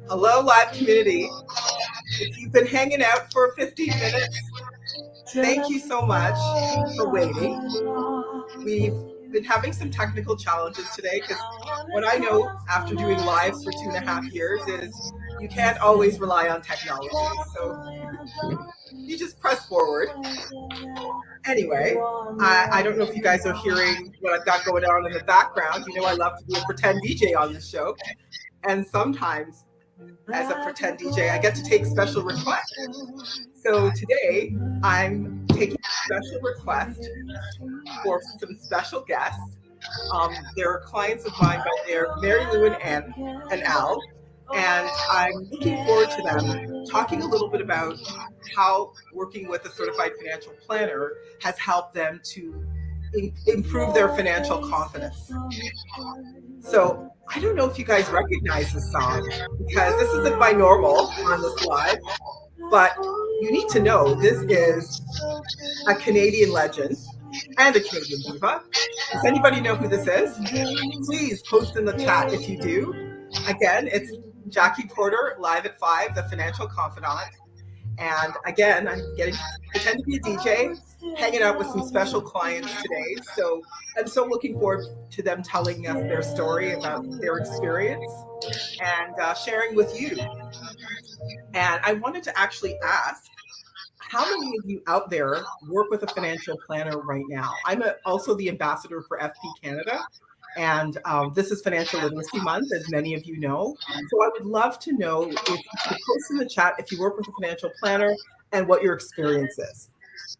Hello, live community. If you've been hanging out for 15 minutes, thank you so much for waiting. We've been having some technical challenges today because what I know after doing lives for 2.5 years is you can't always rely on technology. So you just press forward. Anyway, I don't know if you guys are hearing what I've got going on in the background. You know, I love to be a pretend DJ on this show. And sometimes, as a pretend DJ, I get to take special requests. So today, I'm taking a special request for some special guests. They're clients of mine, but they're Mary Lou and Al. And I'm looking forward to them talking a little bit about how working with a certified financial planner has helped them to improve their financial confidence. So I don't know if you guys recognize this song because this isn't my normal on this live, but you need to know this is a Canadian legend and a Canadian diva. Does anybody know who this is? Please post in the chat if you do. Again, it's Jackie Porter, live at 5, the financial confidant. And again, I'm getting to pretend to be a DJ, hanging out with some special clients today. So I'm so looking forward to them telling us their story about their experience and sharing with you. And I wanted to actually ask, how many of you out there work with a financial planner right now? I'm also the ambassador for FP Canada, and this is Financial Literacy Month, as many of you know. So I would love to know if you could post in the chat if you work with a financial planner and what your experience is.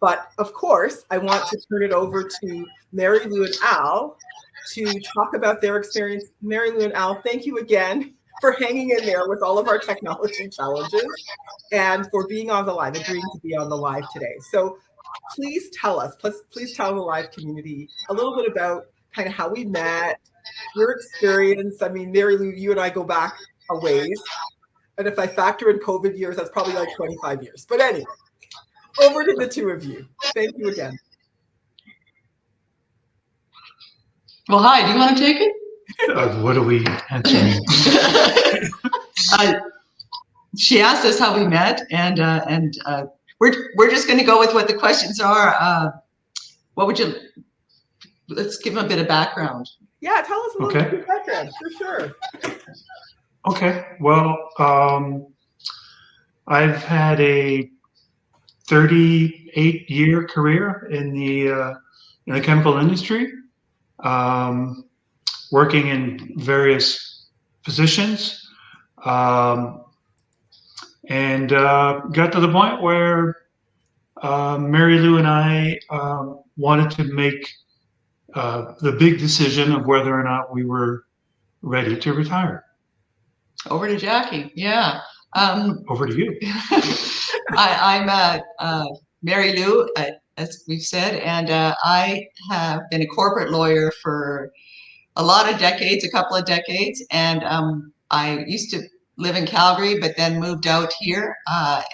But of course, I want to turn it over to Mary Lou and Al to talk about their experience. Mary Lou and Al, thank you again for hanging in there with all of our technology challenges and for being on the live, agreeing to be on the live today. So please tell us, please tell the live community a little bit about kind of how we met, your experience. I mean, Mary Lou, you and I go back a ways. And if I factor in COVID years, that's probably like 25 years. But anyway, over to the two of you. Thank you again. Well, hi, do you want to take it? What are we answering? She asked us how we met, and we're just going to go with what the questions are. What would you? Let's give them a bit of background. Yeah, tell us a little bit of background, for sure. Okay, well, I've had a 38-year career in the chemical industry, working in various positions, and got to the point where Mary Lou and I wanted to make the big decision of whether or not we were ready to retire. Over to Jackie. Yeah. Over to you. I'm Mary Lou, as we've said, and I have been a corporate lawyer for a lot of decades, a couple of decades, and I used to live in Calgary, but then moved out here,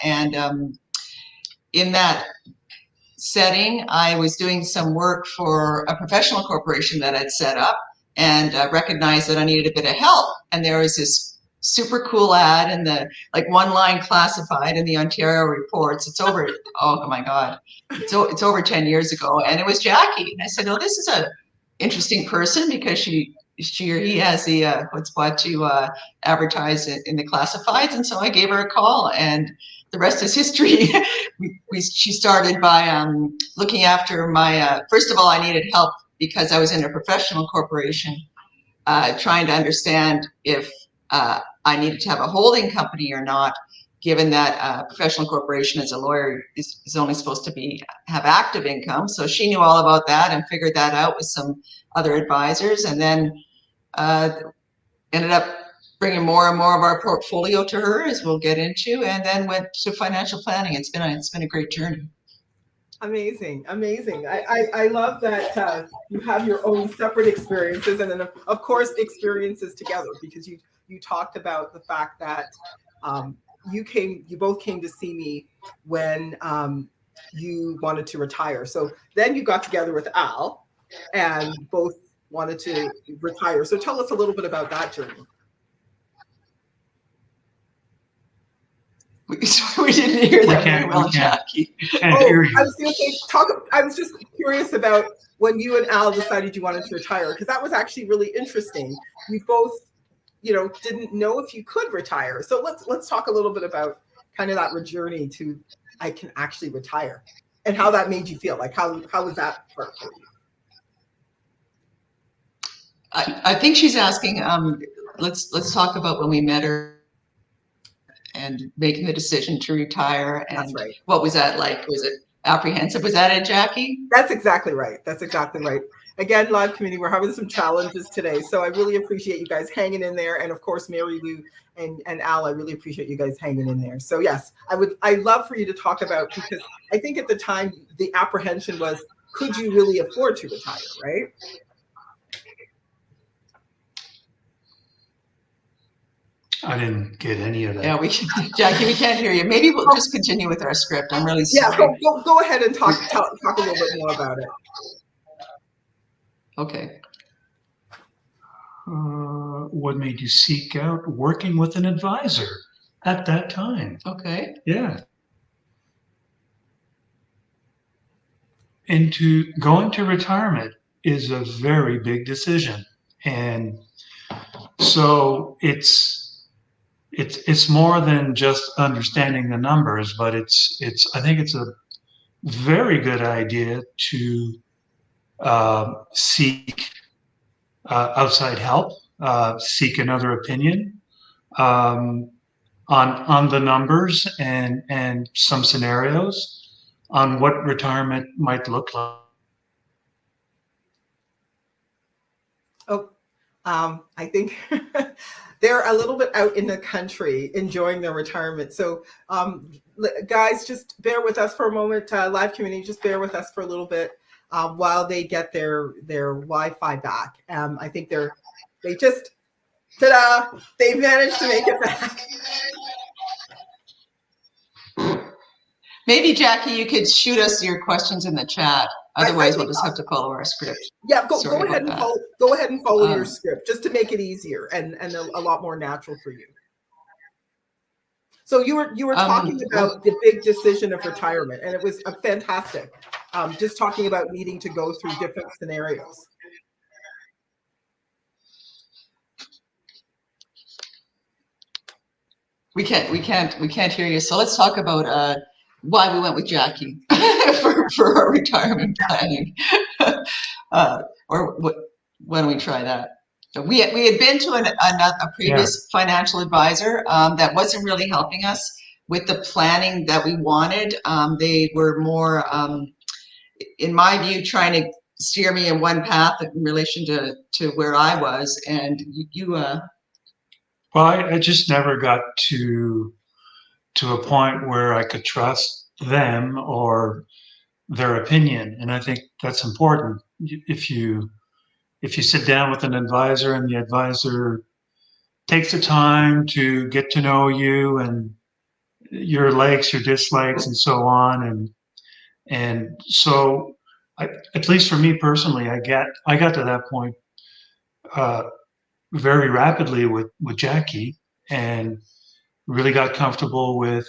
and in that setting, I was doing some work for a professional corporation that I'd set up, and recognized that I needed a bit of help, and there was this super cool ad in the one line classified in the Ontario reports. It's over, oh my God, it's over 10 years ago. And it was Jackie. And I said, oh, this is a interesting person because she or he has the chutzpah to advertise it in the classifieds. And so I gave her a call, and the rest is history. She started by looking after my, first of all, I needed help because I was in a professional corporation, trying to understand if I needed to have a holding company or not, given that professional corporation as a lawyer is only supposed to have active income. So she knew all about that and figured that out with some other advisors, and then ended up bringing more and more of our portfolio to her, as we'll get into, and then went to financial planning. It's been a great journey. Amazing, amazing. I love that you have your own separate experiences, and then of course experiences together, because you talked about the fact that you both came to see me when you wanted to retire. So then you got together with Al, and both wanted to retire. So tell us a little bit about that journey. We didn't hear that very well, Jackie. Can't hear you. I was going to say, I was just curious about when you and Al decided you wanted to retire, because that was actually really interesting. You both, didn't know if you could retire. So let's talk a little bit about kind of that journey to I can actually retire, and how that made you feel. Like how was that part for you? I think she's asking. Let's talk about when we met her and making the decision to retire. And That's right. What was that like? Was it apprehensive? Was that it, Jackie? That's exactly right. Again, live community, we're having some challenges today. So I really appreciate you guys hanging in there. And of course, Mary Lou and Al, I really appreciate you guys hanging in there. So yes, I'd love for you to talk about, because I think at the time, the apprehension was, could you really afford to retire, right? I didn't get any of that. Yeah, Jackie, we can't hear you. Maybe we'll just continue with our script. I'm really sorry. Yeah, go ahead and talk a little bit more about it. Okay. What made you seek out working with an advisor at that time? Okay. Yeah. And going to retirement is a very big decision. And so it's more than just understanding the numbers, but I think it's a very good idea to seek outside help, seek another opinion on the numbers and some scenarios on what retirement might look like. I think they're a little bit out in the country enjoying their retirement. So guys, just bear with us for a moment. Live community, just bear with us for a little bit while they get their Wi-Fi back. I think they just, ta-da, they managed to make it back. Maybe, Jackie, you could shoot us your questions in the chat. Otherwise, we'll just have to follow our script. Yeah, go ahead and follow your script, just to make it easier and a lot more natural for you. So you were talking about the big decision of retirement, and it was fantastic. Just talking about needing to go through different scenarios. We can't hear you. So let's talk about why we went with Jackie for our retirement planning. Or why don't we try that? We had been to a previous financial advisor that wasn't really helping us with the planning that we wanted. They were more, in my view, trying to steer me in one path in relation to where I was. And well, I just never got to a point where I could trust them or their opinion. And I think that's important. If you sit down with an advisor and the advisor takes the time to get to know you and your likes, your dislikes, and so on. And so at least for me personally, I got to that point very rapidly with Jackie, and really got comfortable with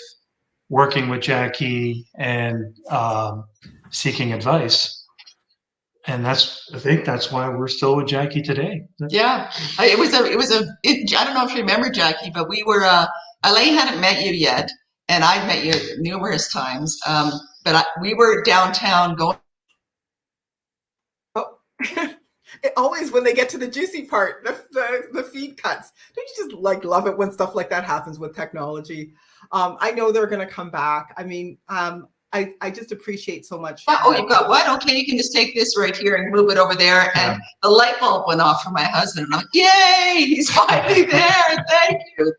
working with Jackie and seeking advice. And I think that's why we're still with Jackie today. Yeah, I don't know if you remember, Jackie, but we were, Elaine hadn't met you yet, and I'd met you numerous times. But we were downtown going. Oh, always when they get to the juicy part, the feed cuts. Don't you just love it when stuff like that happens with technology? I know they're going to come back. I mean, I just appreciate so much. Oh, you've got what? Okay, you can just take this right here and move it over there. And the light bulb went off for my husband. I'm like, yay, he's finally there.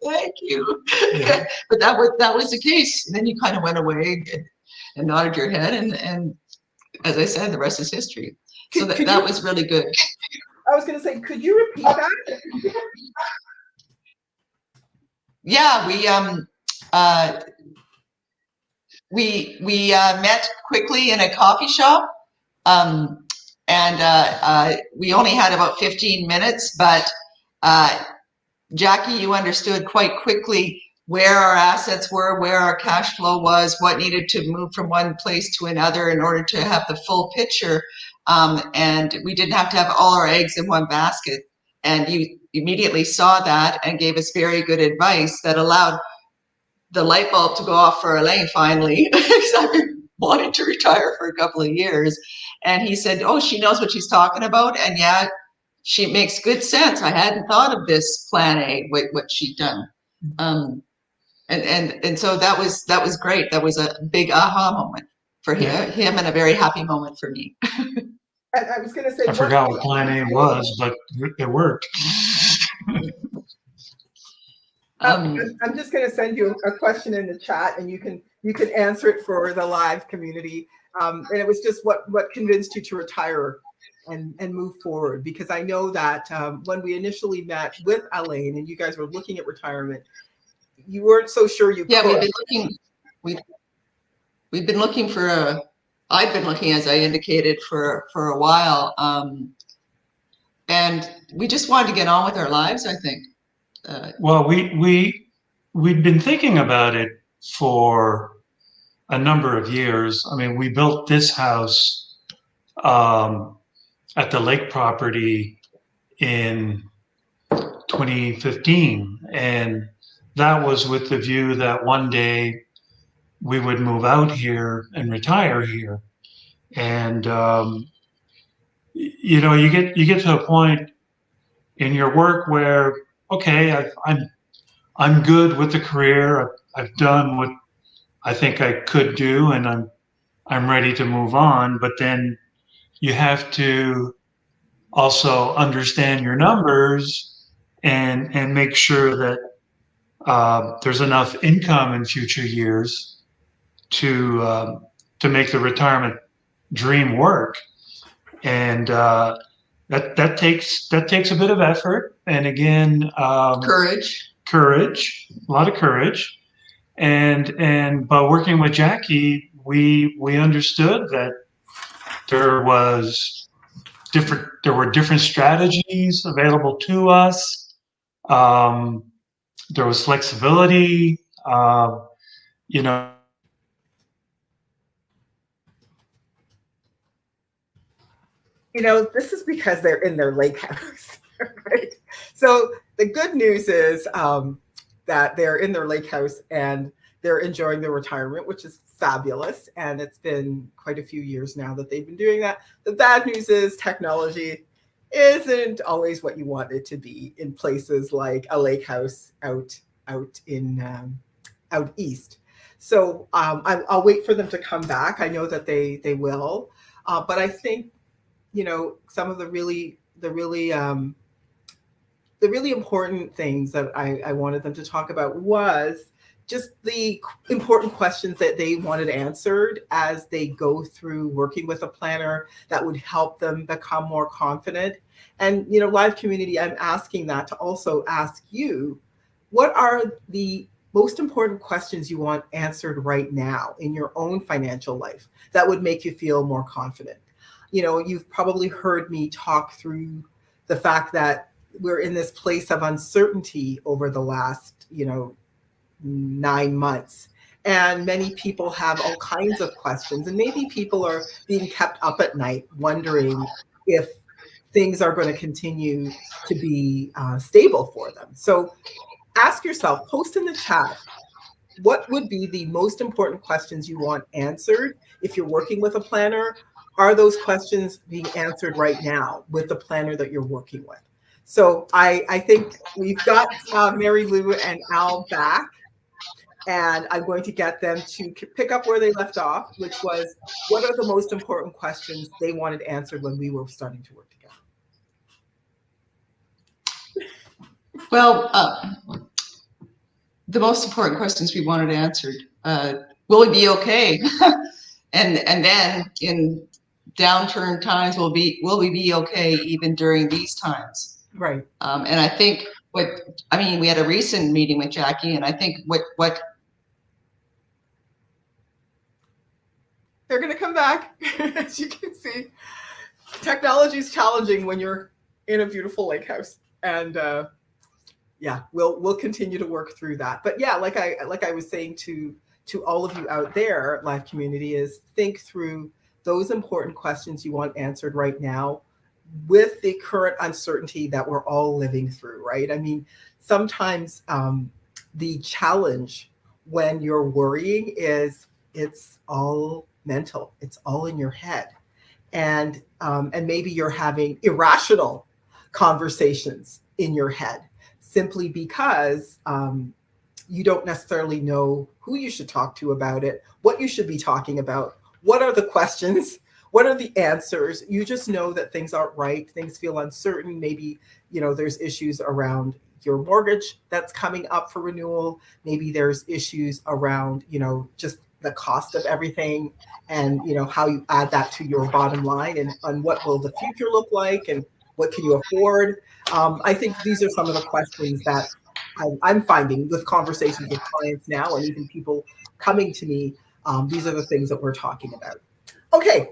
Thank you. Yeah. But that was the case. And then you kind of went away and nodded your head. And as I said, the rest is history. So that was really good. I was going to say, could you repeat that? Yeah, we met quickly in a coffee shop. And we only had about 15 minutes, but Jackie, you understood quite quickly where our assets were, where our cash flow was, what needed to move from one place to another in order to have the full picture. And we didn't have to have all our eggs in one basket. And you immediately saw that and gave us very good advice that allowed the light bulb to go off for Elaine finally, because I've been wanting to retire for a couple of years. And he said, oh, she knows what she's talking about. And yeah, she makes good sense. I hadn't thought of this plan A, what she'd done. And so that was great. That was a big aha moment for him and a very happy moment for me. And I was going to say, I forgot what plan A was, but it worked. I'm just going to send you a question in the chat, and you can answer it for the live community. And it was just what convinced you to retire and move forward? Because I know that when we initially met with Elaine and you guys were looking at retirement, you weren't so sure you could. We've been looking for I've been looking, as I indicated, for a while, and we just wanted to get on with our lives, I think. Well, we'd been thinking about it for a number of years. I mean, we built this house at the lake property in 2015, and that was with the view that one day we would move out here and retire here. And you know, you get to a point in your work where, okay, I'm good with the career. I've done what I think I could do, and I'm ready to move on. But then you have to also understand your numbers and make sure that there's enough income in future years to make the retirement dream work. And that takes a bit of effort, and again, Courage, a lot of courage. And by working with Jackie, we understood that there were different strategies available to us. There was flexibility, you know. You know, this is because they're in their lake house, right? So the good news is that they're in their lake house and they're enjoying their retirement, which is fabulous. And it's been quite a few years now that they've been doing that. The bad news is technology isn't always what you want it to be in places like a lake house out east. So I'll wait for them to come back. I know that they will, but I think, you know, some of the really important things that I wanted them to talk about was just the important questions that they wanted answered as they go through working with a planner that would help them become more confident. And, you know, live community, I'm asking that to also ask you, what are the most important questions you want answered right now in your own financial life that would make you feel more confident? You know, you've probably heard me talk through the fact that we're in this place of uncertainty over the last, 9 months. And many people have all kinds of questions. And maybe people are being kept up at night wondering if things are going to continue to be stable for them. So ask yourself, post in the chat, what would be the most important questions you want answered if you're working with a planner? Are those questions being answered right now with the planner that you're working with? So I think we've got Mary Lou and Al back, and I'm going to get them to pick up where they left off, which was, what are the most important questions they wanted answered when we were starting to work together? Well, the most important questions we wanted answered, will we be okay? and then in downturn times, will we be okay even during these times? Right. And I think we had a recent meeting with Jackie, and I think what they're going to come back, as you can see. technology is challenging when you're in a beautiful lake house, and yeah, we'll continue to work through that. But yeah, like I was saying to all of you out there, live community, is think through those important questions you want answered right now with the current uncertainty that we're all living through, right? I mean, sometimes the challenge when you're worrying is it's all mental, it's all in your head. And maybe you're having irrational conversations in your head simply because you don't necessarily know who you should talk to about it, what you should be talking about, what are the questions, what are the answers. You just know that things aren't right, things feel uncertain. Maybe, there's issues around your mortgage that's coming up for renewal. Maybe there's issues around, just the cost of everything, and how you add that to your bottom line, and what will the future look like, and what can you afford. I think these are some of the questions that I'm finding with conversations with clients now, and even people coming to me. These are the things that we're talking about. Okay,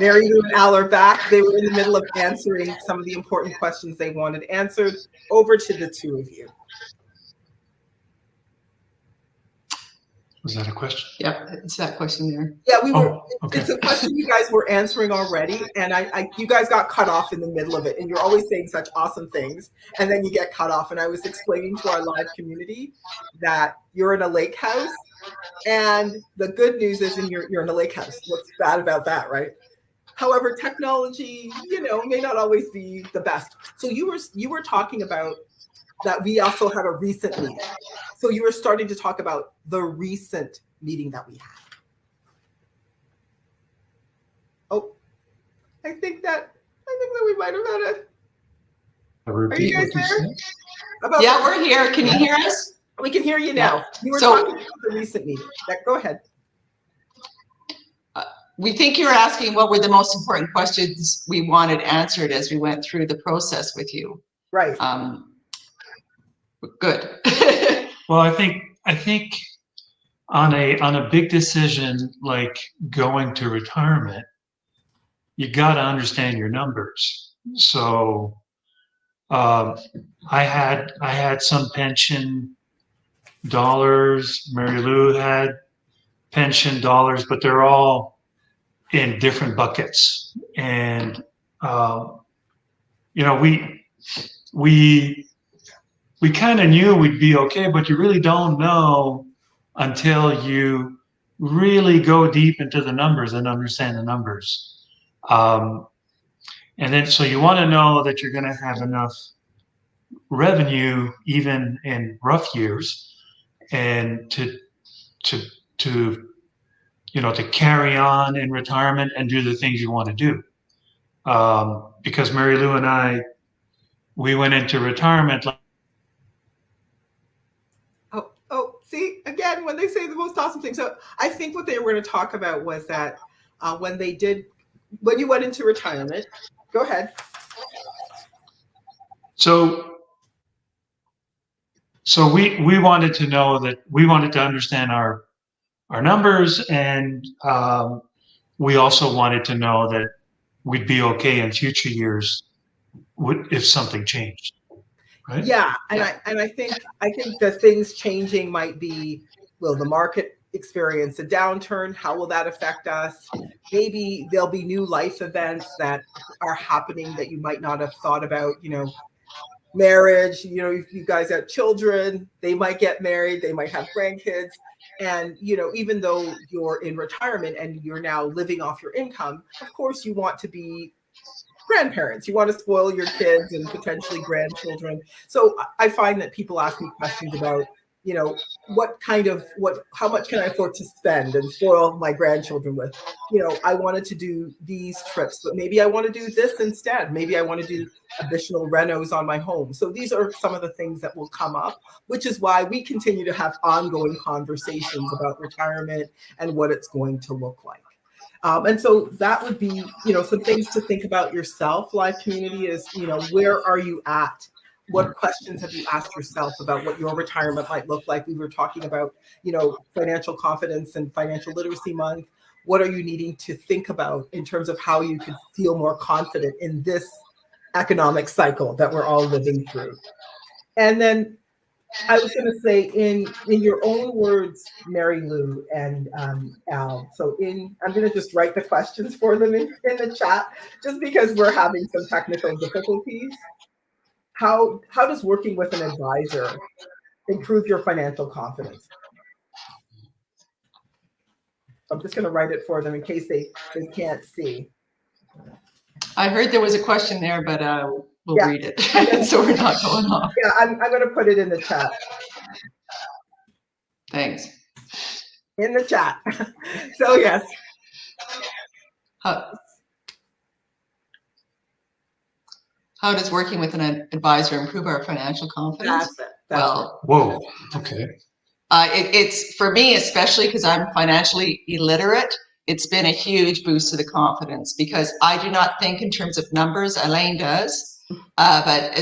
Mary Lou and Al are back. They were in the middle of answering some of the important questions they wanted answered. Over to the two of you. Was that a question? Yep, it's that question there. Yeah, we were. Okay. It's a question you guys were answering already, and you guys got cut off in the middle of it, and you're always saying such awesome things, and then you get cut off. And I was explaining to our live community that you're in a lake house, and the good news is you're in a lake house. What's bad about that, right? However, technology, may not always be the best. So you were talking about that we also had a recent meeting. So you were starting to talk about the recent meeting that we had. Oh, I think that we might have had Are you guys there? Yeah, we're here. Can you hear us? We can hear you now. Yeah. You were talking about the recent meeting. Go ahead. We think you're asking what were the most important questions we wanted answered as we went through the process with you. Right. Good. Well, I think on a big decision like going to retirement, you got to understand your numbers. So I had some pension dollars. Mary Lou had pension dollars, but they're all in different buckets. And we kind of knew we'd be okay, but you really don't know until you really go deep into the numbers and understand the numbers. And then, so you want to know that you're going to have enough revenue, even in rough years, and to carry on in retirement and do the things you want to do. Because Mary Lou and we went into retirement. Oh, see, again, when they say the most awesome thing. So I think what they were going to talk about was that when you went into retirement, go ahead. So we wanted to know that we wanted to understand our numbers, and we also wanted to know that we'd be okay in future years if something changed. Right? Yeah, and I think the things changing might be, will the market experience a downturn? How will that affect us? Maybe there'll be new life events that are happening that you might not have thought about, marriage, if you guys have children, they might get married, they might have grandkids. And, even though you're in retirement and you're now living off your income, of course you want to be grandparents. You want to spoil your kids and potentially grandchildren. So I find that people ask me questions about, how much can I afford to spend and spoil my grandchildren with? I wanted to do these trips, but maybe I want to do this instead. Maybe I want to do additional renos on my home. So these are some of the things that will come up, which is why we continue to have ongoing conversations about retirement and what it's going to look like. And so that would be, some things to think about yourself, live community, is, where are you at? What questions have you asked yourself about what your retirement might look like? We were talking about, financial confidence and financial literacy month. what are you needing to think about in terms of how you could feel more confident in this economic cycle that we're all living through? And then I was going to say, in your own words, Mary Lou and Al. So I'm going to just write the questions for them in the chat, just because we're having some technical difficulties. How does working with an advisor improve your financial confidence? I'm just going to write it for them in case they can't see. I heard there was a question there, but we'll read it, so we're not going off. Yeah, I'm going to put it in the chat. Thanks. In the chat. So yes. How does working with an advisor improve our financial confidence? Whoa. Okay. It's for me, especially because I'm financially illiterate, it's been a huge boost to the confidence, because I do not think in terms of numbers. Elaine does, but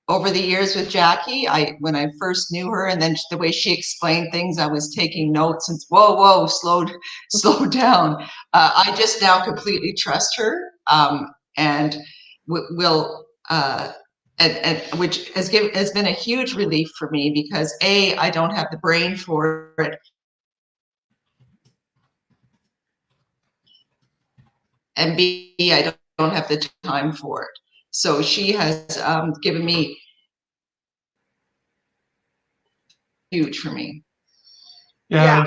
over the years with Jackie, when I first knew her, and then the way she explained things, I was taking notes and whoa, slow down. I just now completely trust her, and will. And which has been a huge relief for me, because A, I don't have the brain for it, and B, I don't have the time for it. So she has given me huge for me. Yeah.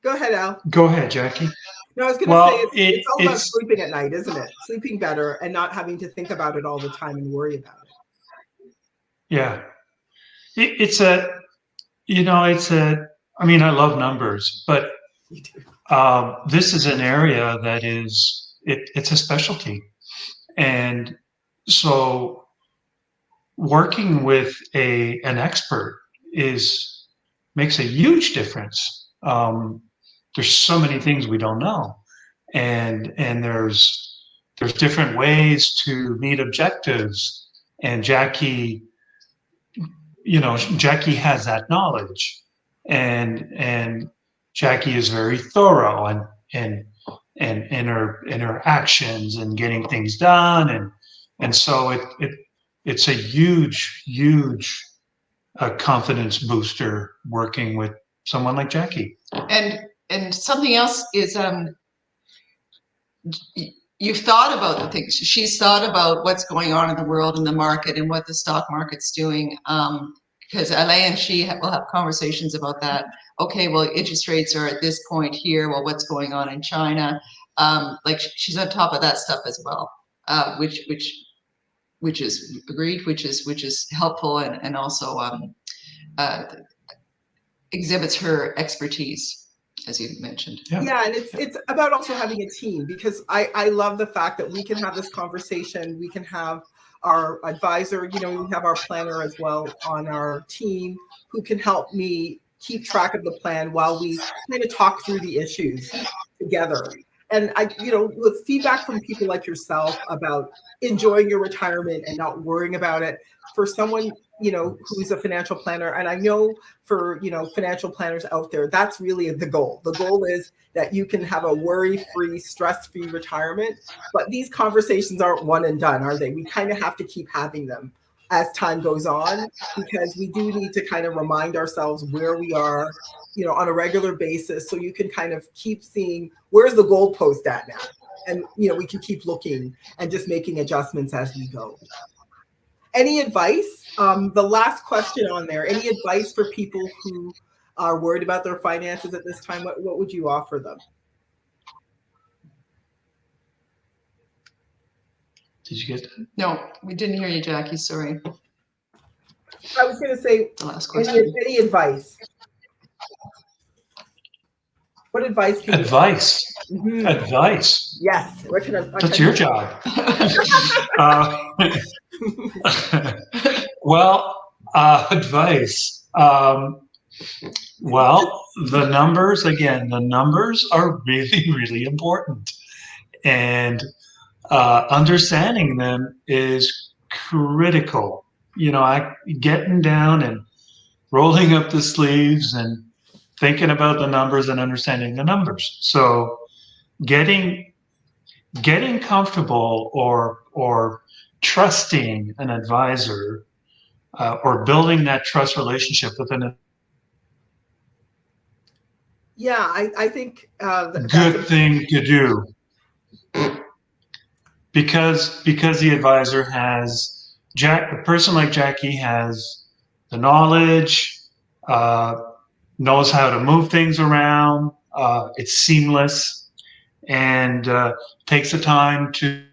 Go ahead, Al. Go ahead, Jackie. No, I was going to say it's all about sleeping at night, isn't it? Sleeping better and not having to think about it all the time and worry about it. Yeah. I mean, I love numbers, but this is an area that it's a specialty. And so working with an expert makes a huge difference. There's so many things we don't know, and there's different ways to meet objectives. And Jackie has that knowledge, and Jackie is very thorough and in her actions and getting things done, and so it's a huge confidence booster working with someone like Jackie. And something else is you've thought about the things. She's thought about what's going on in the world and the market and what the stock market's doing. Because Alain and she will have conversations about that. Okay, well, interest rates are at this point here. Well, what's going on in China? Like she's on top of that stuff as well, which is agreed, which is helpful, and also exhibits her expertise, as you mentioned. Yeah, and it's about also having a team, because I love the fact that we can have this conversation. We can have our advisor, we have our planner as well on our team, who can help me keep track of the plan while we kind of talk through the issues together. And with feedback from people like yourself about enjoying your retirement and not worrying about it, for someone who's a financial planner, and I know for financial planners out there, that's really the goal. The goal is that you can have a worry-free, stress-free retirement. But these conversations aren't one and done, are they? We kind of have to keep having them as time goes on, because we do need to kind of remind ourselves where we are, on a regular basis, so you can kind of keep seeing where's the goalpost at now, and we can keep looking and just making adjustments as we go. Any advice? The last question on there, any advice for people who are worried about their finances at this time? What would you offer them? Did you get that? No, we didn't hear you, Jackie. Sorry. I was going to say, the last question. Any advice? What advice can Advice. you give? Mm-hmm. Advice. Yes. That's your job. Well, advice. Well, the numbers are really, really important. And understanding them is critical. Getting down and rolling up the sleeves and thinking about the numbers and understanding the numbers. So getting comfortable or trusting an advisor or building that trust relationship with an Yeah, I think good thing to do, because the advisor has a person like Jackie has the knowledge, knows how to move things around. It's seamless, and takes the time to.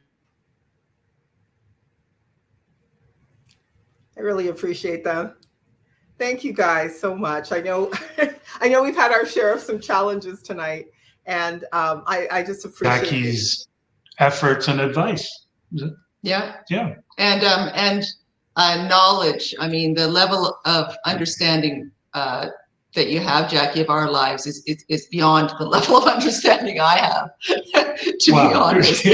I really appreciate that. Thank you guys so much. I know, I know we've had our share of some challenges tonight, and I just appreciate Jackie's efforts and advice. Yeah. Yeah. And knowledge. I mean, the level of understanding that you have, Jackie, of our lives is beyond the level of understanding I have, to be honest.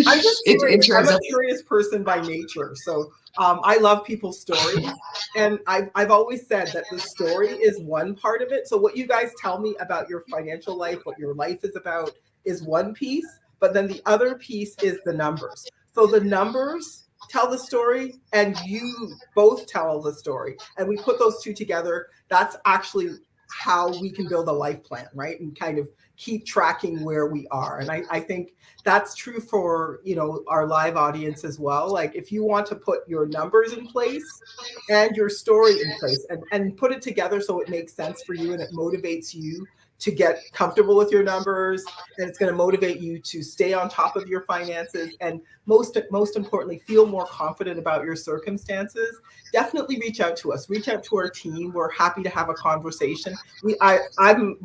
I'm just curious. I'm a of curious person by nature, so I love people's stories, and I've always said that the story is one part of it. So what you guys tell me about your financial life, what your life is about, is one piece, but then the other piece is the numbers. So the numbers tell the story, and you both tell the story, and we put those two together. That's actually how we can build a life plan, right? And kind of keep tracking where we are. And I think that's true for, you know, our live audience as well. Like, if you want to put your numbers in place and your story in place and put it together so it makes sense for you and it motivates you to get comfortable with your numbers, and it's going to motivate you to stay on top of your finances, and most importantly, feel more confident about your circumstances, definitely reach out to us. Reach out to our team. We're happy to have a conversation. I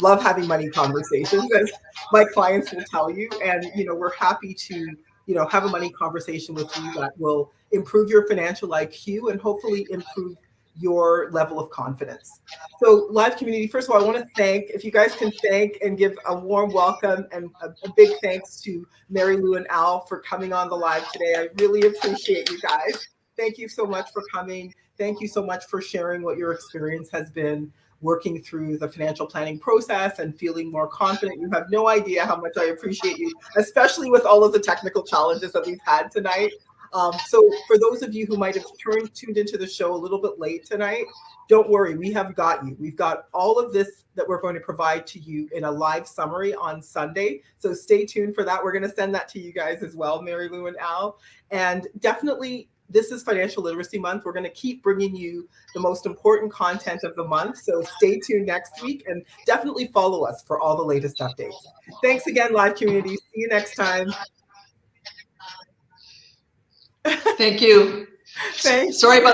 love having money conversations, as my clients will tell you, and you know, we're happy to, you know, have a money conversation with you that will improve your financial IQ and hopefully improve your level of confidence. So, live community, first of all, I want to thank, if you guys can thank and give a warm welcome and a big thanks to Mary Lou and Al for coming on the live today. I really appreciate you guys. Thank you so much for coming. Thank you so much for sharing what your experience has been working through the financial planning process and feeling more confident. You have no idea how much I appreciate you, especially with all of the technical challenges that we've had tonight. So for those of you who might have tuned into the show a little bit late tonight, don't worry, we have got you. We've got all of this that we're going to provide to you in a live summary on Sunday. So stay tuned for that. We're going to send that to you guys as well, Mary Lou and Al. And definitely, this is Financial Literacy Month. We're going to keep bringing you the most important content of the month. So stay tuned next week and definitely follow us for all the latest updates. Thanks again, live community. See you next time. Thank you. Thanks. Sorry about